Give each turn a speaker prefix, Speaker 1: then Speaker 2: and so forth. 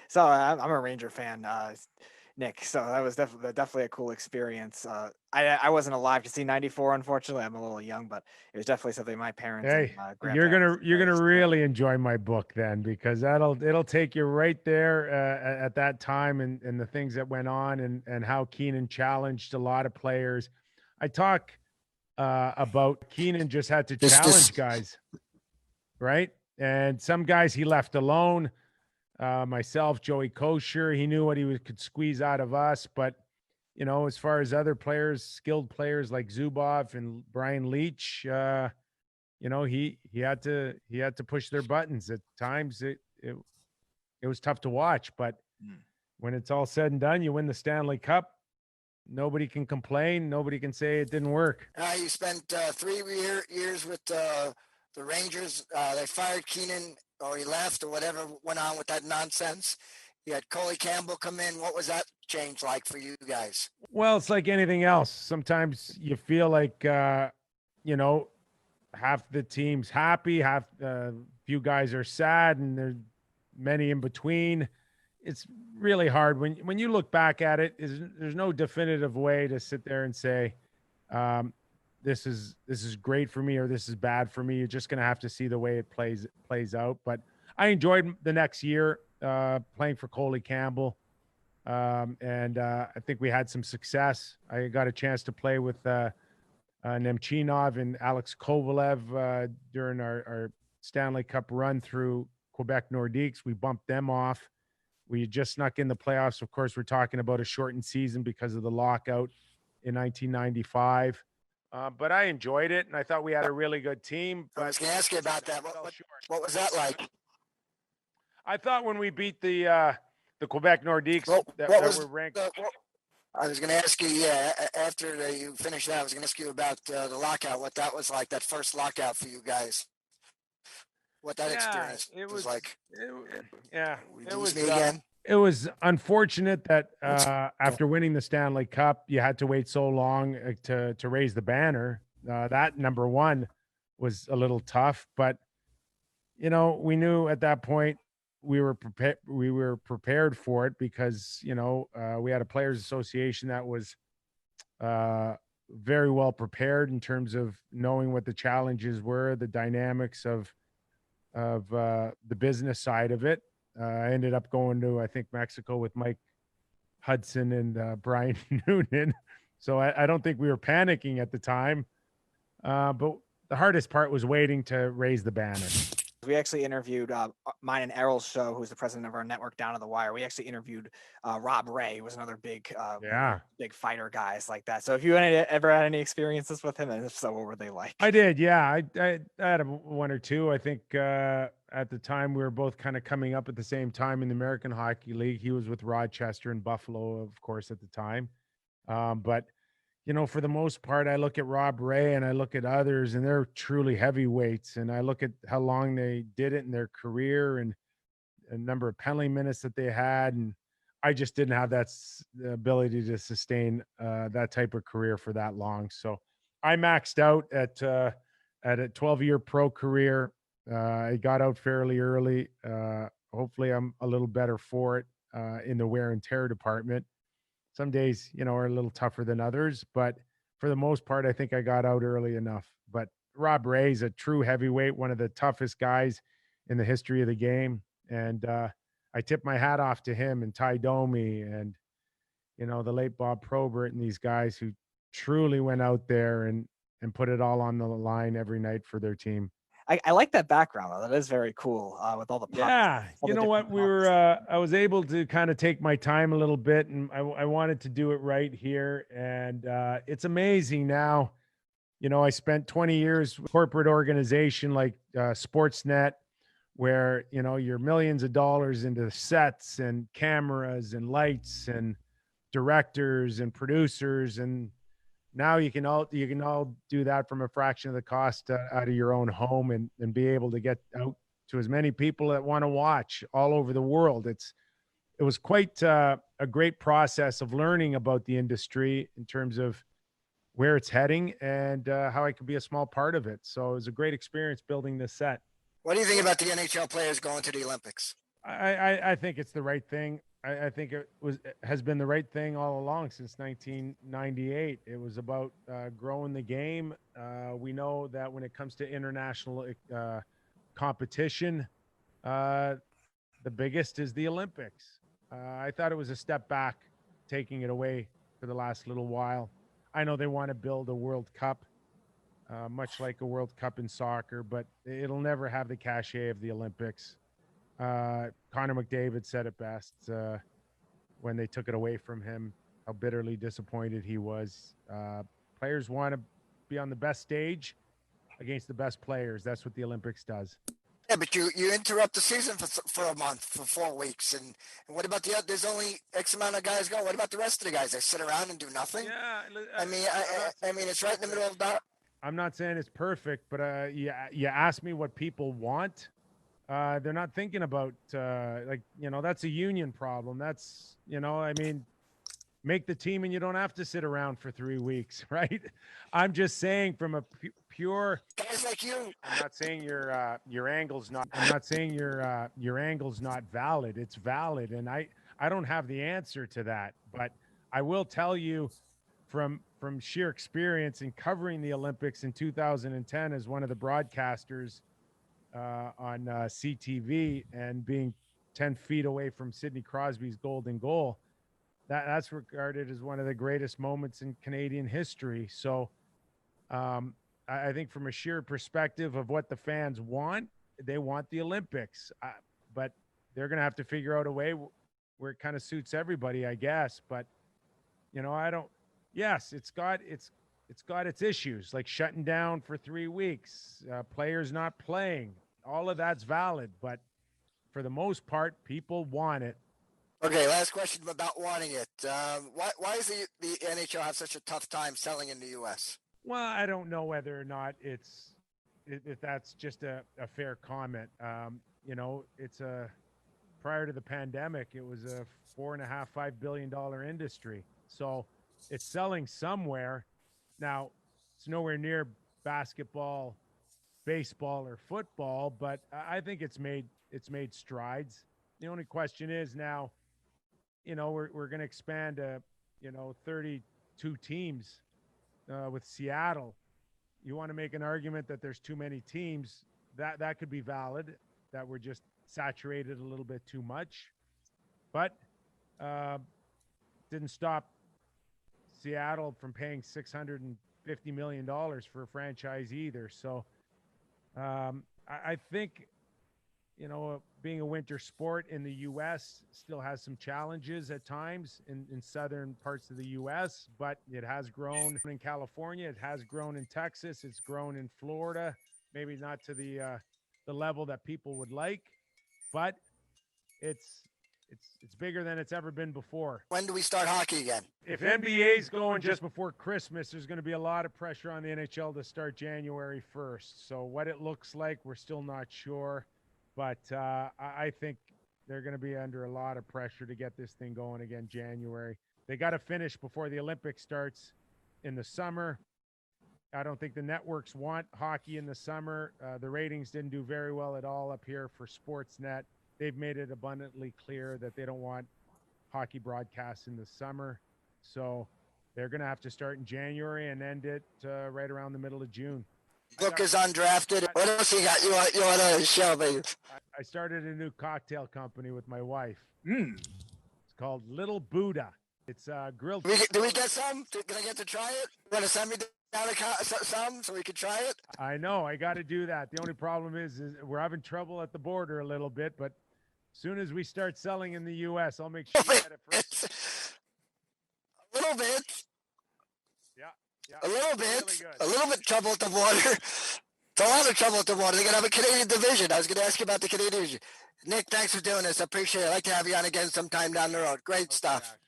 Speaker 1: So I'm a Ranger fan, Nick. So that was definitely a cool experience. I wasn't alive to see '94, unfortunately. I'm a little young, but it was definitely something my parents and
Speaker 2: Hey,
Speaker 1: grandparents
Speaker 2: you're gonna
Speaker 1: used to.
Speaker 2: really enjoy my book then, because it'll take you right there at that time, and the things that went on, and how Keenan challenged a lot of players. I talk about Keenan just had to
Speaker 3: This
Speaker 2: challenge guys, right? And some guys he left alone. Myself, Joey Kosher, he knew what could squeeze out of us. But, as far as other players, skilled players like Zubov and Brian Leach, he had to push their buttons. At times it was tough to watch, but
Speaker 1: Mm.
Speaker 2: when it's all said and done, you win the Stanley Cup. Nobody can complain. Nobody can say it didn't work.
Speaker 3: you spent 3 years with the Rangers. They fired Keenan, or he left, or whatever went on with that nonsense. You had Coley Campbell come in. What was that change like for you guys?
Speaker 2: Well, it's like anything else. Sometimes you feel like, you know, half the team's happy, half few guys are sad, and there's many in between. It's really hard when you look back at it. There's no definitive way to sit there and say, um, this is great for me or this is bad for me. You're just gonna have to see the way it plays out. But I enjoyed the next year playing for Coley Campbell. And I think we had some success. I got a chance to play with Nemchinov and Alex Kovalev during our Stanley Cup run through Quebec Nordiques. We bumped them off. We had just snuck in the playoffs. Of course, we're talking about a shortened season because of the lockout in 1995. But I enjoyed it, and I thought we had a really good team.
Speaker 3: I
Speaker 2: But
Speaker 3: was going to ask you about that. What was that like?
Speaker 2: I thought when we beat the Quebec Nordiques
Speaker 3: What
Speaker 2: that
Speaker 3: was
Speaker 2: were ranked.
Speaker 3: I was going to ask you, yeah, after you finished that, I was going to ask you about the lockout, what that was like, that first lockout for you guys, what that
Speaker 2: Yeah,
Speaker 3: experience was like.
Speaker 2: yeah,
Speaker 3: We
Speaker 2: it
Speaker 3: lose
Speaker 2: was
Speaker 3: me again.
Speaker 2: it was unfortunate that
Speaker 3: Oh,
Speaker 2: after winning the Stanley Cup, you had to wait so long to raise the banner. That number one was a little tough, but we knew at that point we were prepared for it because we had a players association that was uh, very well prepared in terms of knowing what the challenges were, the dynamics of the business side of it. I ended up going to, I think, Mexico with Mike Hudson and Brian Noonan. So I don't think we were panicking at the time. But the hardest part was waiting to raise the banner.
Speaker 1: We actually interviewed mine and Errol's show, who's the president of our network, Down to the Wire. We actually interviewed Rob Ray, who was another
Speaker 2: Yeah,
Speaker 1: big fighter guys like that. So if you ever had any experiences with him, and if so, what were they like?
Speaker 2: I did. Yeah, I had one or two. I think at the time we were both kind of coming up at the same time in the American Hockey League. He was with Rochester and Buffalo, of course, at the time. But for the most part, I look at Rob Ray and I look at others, and they're truly heavyweights. And I look at how long they did it in their career and a number of penalty minutes that they had, and I just didn't have the ability to sustain that type of career for that long. So I maxed out at a 12-year pro career. I got out fairly early. Hopefully, I'm a little better for it in the wear and tear department. Some days, are a little tougher than others, but for the most part, I think I got out early enough. But Rob Ray's a true heavyweight, one of the toughest guys in the history of the game. And I tip my hat off to him and Ty Domi and, the late Bob Probert and these guys who truly went out there and put it all on the line every night for their team.
Speaker 1: I like that background though. That is very cool with all the pucks,
Speaker 2: Yeah,
Speaker 1: all
Speaker 2: you
Speaker 1: the
Speaker 2: know
Speaker 1: different
Speaker 2: what? We
Speaker 1: pucks.
Speaker 2: were. I was able to kind of take my time a little bit, and I wanted to do it right here. And it's amazing now. I spent 20 years with a corporate organization like Sportsnet, where you're millions of dollars into sets and cameras and lights and directors and producers, and now you can all do that from a fraction of the cost out of your own home, and be able to get out to as many people that want to watch all over the world. It was quite a great process of learning about the industry in terms of where it's heading and how I could be a small part of it. So it was a great experience building this set.
Speaker 3: What do you think about the NHL players going to the Olympics?
Speaker 2: I think it's the right thing. I think has been the right thing all along since 1998. It was about growing the game. We know that when it comes to international competition, uh, the biggest is the Olympics. I thought it was a step back taking it away for the last little while. I know they want to build a World Cup, much like a World Cup in soccer, but it'll never have the cachet of the Olympics. Connor McDavid said it best when they took it away from him, how bitterly disappointed he was. Players want to be on the best stage against the best players. That's what the Olympics does.
Speaker 3: Yeah, but you interrupt the season for a month, for 4 weeks, and what about there's only X amount of guys go. What about the rest of the guys? They sit around and do nothing.
Speaker 2: Yeah,
Speaker 3: I mean, it's right in the middle of that.
Speaker 2: I'm not saying it's perfect, but you ask me what people want. They're not thinking about that's a union problem. That's I mean, make the team and you don't have to sit around for 3 weeks, right? I'm just saying from a pure
Speaker 3: guys like you.
Speaker 2: I'm not saying your angle's not. I'm not saying your angle's not valid. It's valid, and I don't have the answer to that, but I will tell you from sheer experience in covering the Olympics in 2010 as one of the broadcasters on CTV and being 10 feet away from Sidney Crosby's golden goal. That's regarded as one of the greatest moments in Canadian history. So I think from a sheer perspective of what the fans want, they want the Olympics. But they're going to have to figure out a way where it kind of suits everybody, I guess. But, I don't – yes, it's got its issues, like shutting down for 3 weeks, players not playing. All of that's valid. But for the most part, people want it.
Speaker 3: Okay, last question about wanting it. Why does the NHL have such a tough time selling in the U.S.?
Speaker 2: Well, I don't know whether or not if that's just a fair comment. It's prior to the pandemic, it was a $4.5-5 billion industry. So it's selling somewhere. Now, it's nowhere near basketball, baseball, or football, but I think it's made strides. The only question is now, we're going to expand to 32 teams with Seattle. You want to make an argument that there's too many teams, that could be valid, that we're just saturated a little bit too much. But didn't stop Seattle from paying $650 million for a franchise either. So I think, being a winter sport in the U.S. still has some challenges at times in southern parts of the U.S., but it has grown in California. It has grown in Texas. It's grown in Florida, maybe not to the level that people would like, but it's bigger than it's ever been before.
Speaker 3: When do we start hockey again?
Speaker 2: If NBA's going just before Christmas, there's going to be a lot of pressure on the NHL to start January 1st. So what it looks like, we're still not sure. But I think they're going to be under a lot of pressure to get this thing going again January. They got to finish before the Olympics starts in the summer. I don't think the networks want hockey in the summer. The ratings didn't do very well at all up here for Sportsnet. They've made it abundantly clear that they don't want hockey broadcasts in the summer. So they're going to have to start in January and end it right around the middle of June.
Speaker 3: Book is undrafted. What else you got? You want to show me?
Speaker 2: I started a new cocktail company with my wife. It's called Little Buddha. It's grilled.
Speaker 3: Do we get some? Can I get to try it? You want to send me down some so we can try it?
Speaker 2: I know. I got to do that. The only problem is we're having trouble at the border a little bit, but as soon as we start selling in the U.S., I'll make sure you get it first.
Speaker 3: A little bit.
Speaker 2: Yeah,
Speaker 3: a little bit.
Speaker 2: Really
Speaker 3: a little bit trouble at the border. It's a lot of trouble at the border. They're going to have a Canadian division. I was going to ask you about the Canadian division. Nick, thanks for doing this. I appreciate it. I'd like to have you on again sometime down the road. Great stuff.